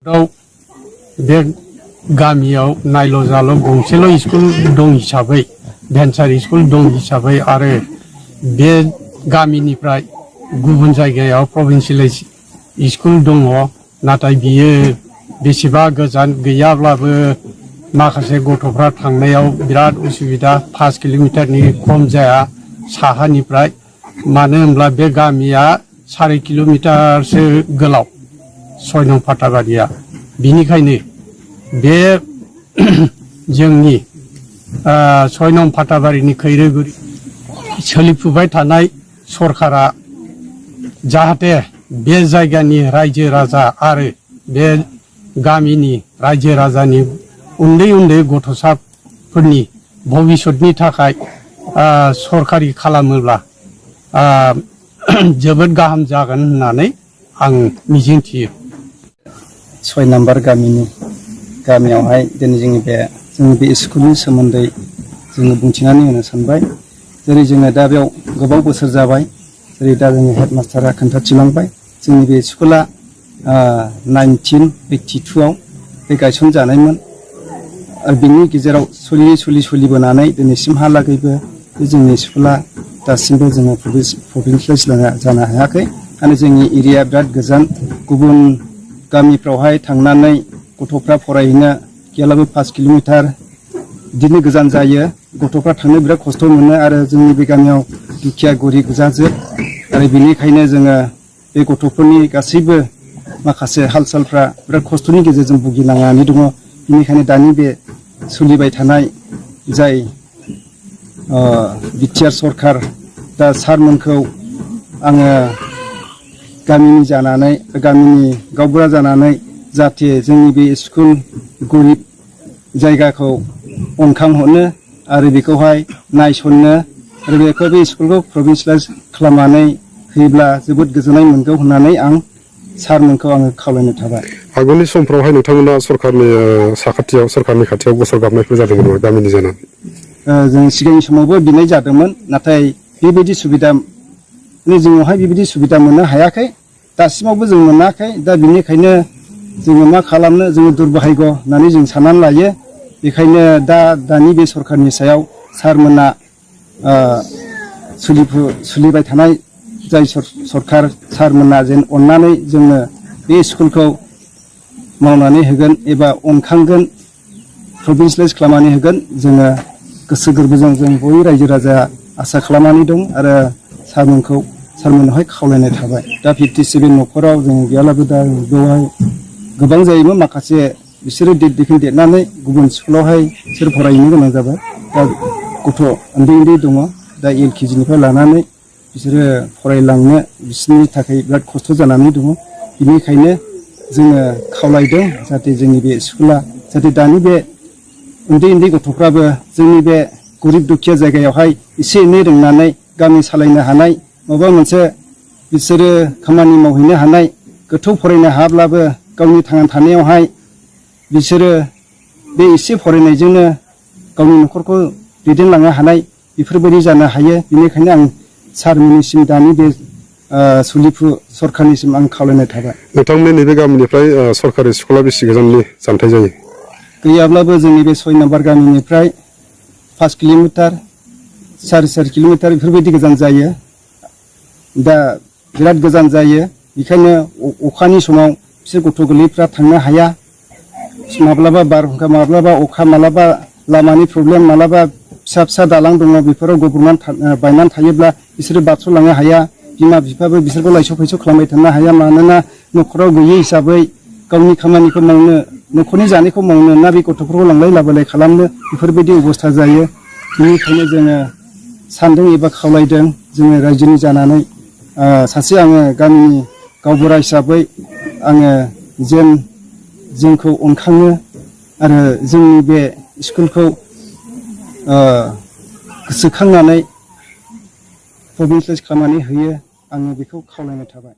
बे गामियाव नायल' जाल' गंसेल' स्कुल दं हिसाबै भेन्सार स्कुल दं हिसाबै आरो बे गामिनिफ्राय गुबुन जायगायाव प्रभिन्सियेल स्कुल दङ नाथाय बियो बेसेबा गोजान गैयाब्लाबो माखासे गथ'फ्रा थांनायाव बिराद उसुबिदा 5 किल'मिटारनि खम जाया साहानिफ्राय मानो होनब्ला बे गामिया 4 किल'मिटारसो गोलाव 6 नं फाथाबारिया बिनिखायनो बे जोंनि 6 नं फाथाबारिनि खैरोगुरि सोलिफुबाय थानाय सरकारा जाहाथे बे जायगानि रायजो राजा आरो बे गामिनि रायजो राजानि उन्दै उन्दै गथ'साफोरनि भबिष्यतनि थाखाय सरकारि खालामोब्ला जोबोद गाहाम जागोन होननानै आं मिजिंथियो। 6 नम्बर गामियावहाय दिनै जोंनि बे स्कुलनि सोमोन्दै जोङो बुंथिनानै होनो सानबाय। जेरै जोङो दा बेयाव गोबाव बोसोर जाबाय जेरै दा जोंनि हेडमास्टारा खोन्थाथिलांबाय जोंनि बे स्कुला 1982 आव बे गायसनजानायमोन आरो बिनि गेजेराव सोलिबोनानै दिनैसिमहालागैबो बे जोंनि स्कुला दासिमबो जोङो प्रभिन्सियेलाइज जानो हायाखै आरो जोंनि एरिया बिराद गोजान गुबुन गामिफ्रावहाय थांनानै गथ'फ्रा फरायहैनो गैयाब्लाबो 5 किल'मिटार बिदिनो गोजान जायो गथ'फ्रा थांनो बिराद खस्थ' मोनो आरो जोंनि बे गामियाव दुखिया गरिब गोजाजोब आरो बेनिखायनो जोङो बे गथ'फोरनि गासैबो माखासे हाल सालफ्रा बिराद खस्थ'नि गेजेरजों भुगिनांनानै दङ। बेनिखायनो दानि बे सोलिबाय थानाय जाय बिटिआर सरकार दा सारमोनखौ आङो गामिनि गावबुरा जानानै जाहाथे जोंनि बे स्कुल गरिब जायगाखौ अनखांहरनो आरो बेखौहाय नायसननो आरो बेखौ बे स्कुलखौ प्रभिन्सियेलाइज खालामनानै होयोब्ला जोबोद गोजोननाय मोनगौ होननानै आं सारमोनखौ आङो खावलायनो थाबाय। आगोलनि समफ्रावहाय नोंथांमोना सरकारनि खाथियाव गसर गाबनायफोर जादोंमोन गामिनि जानानै? जों सिगांनि समावबो बिनाय जादोंमोन नाथाय बेबायदि सुबिदा जोंनावहाय बेबायदि सुबिदा मोननो हायाखै दासिमावबो जों मोनाखै दा बिनिखायनो जोङो मा खालामनो जोङो दुर्भाग्य होननानै जों साननानै लायो। बेखायनो दानि बे सरकारनि सायाव सारमोना सोलिबाय थानाय जाय सरकार सारमोना जेन अननानै जोंनो बे स्कुलखौ मावनानै होगोन एबा अनखांगोन प्रभिन्सियेलाइज खालामनानै होगोन जोङो गोसो गोरबोजों जों बयबो रायजो राजाया आसा खालामनानै दं आरो सारमोननावहाय खावलायनाय थाबाय। दा 57 न'खराव जों गैयाब्लाबो दा बेवहाय गोबां जायोमोन माखासे बिसोरो देरनानै गुबुन स्कुलावहाय बिसोर फरायहैनो गोनां जाबाय। दा गथ' उन्दै दङ दा LKG निफ्राय लानानै बिसोरो फरायलांनो बिसोरनि थाखाय बिराद खस्थ' जानानै दङ। बेनिखायनो जोङो खावलायदों जाहाथे जोंनि बे स्कुला जाहाथे दानि बे उन्दै गथ'फ्राबो जोंनि बे गरिब दुखिया जायगायावहाय एसे एनै रोंनानै गामि सालायनो हानाय माबा मोनसे बिसोरो खामानि मावहैनो हानाय गोथौ फरायनो हायाब्लाबो गावनि थांना थानायावहाय बिसोरो बे एसे फरायनायजोंनो गावनि न'खरखौ दैदेनलांनो हानाय बेफोरबायदि जानो हायो। बेनिखायनो आं सारमोननिसिम दानि बे सोलिफु सरकारनिसिम आं खावलायनाय थाबाय। नोंथांमोननि नैबे गामिनिफ्राय सरकारि स्कुला बेसे गोजाननि जानथाय जायो? गैयाब्लाबो जोंनि बे 6 नम्बर गामिनिफ्राय 5 किल'मिटार 4 किल'मिटार बेफोरबायदि गोजान जायो। दा बिराद गोजान जायो बेखायनो अखानि समाव बिसोर गथ' गोरलैफ्रा थांनो हाया माब्लाबा बारहुंखा माब्लाबा अखा माब्लाबा लामानि प्रब्लेम माब्लाबा फिसा दालां दङ बेफोराव बायनानै थायोब्ला बिसोरो बारस'लांनो हाया बिमा बिफाबो बिसोरखौ लायस' फायस' खालामबाय थानो हाया मानोना न'खराव गैयै हिसाबै गावनि खामानिखौ मावनो न'खरनि जानायखौ मावनो ना बे गथ'फोरखौ लांलाय लाबोलाय खालामनो बेफोरबायदि अबस्था जायो। बेनिखायनो जोङो सानदों एबा खावलायदों जोङो रायजोनि जानानै सासे आङो गामिनि गावबुरा हिसाबै आङो जेन जोंखौ अनखाङो आरो जोंनि बे स्कुलखौ गोसोखांनानै प्रभिन्सियेलाइज खालामनानै होयो आङो बेखौ खावलायनाय थाबाय।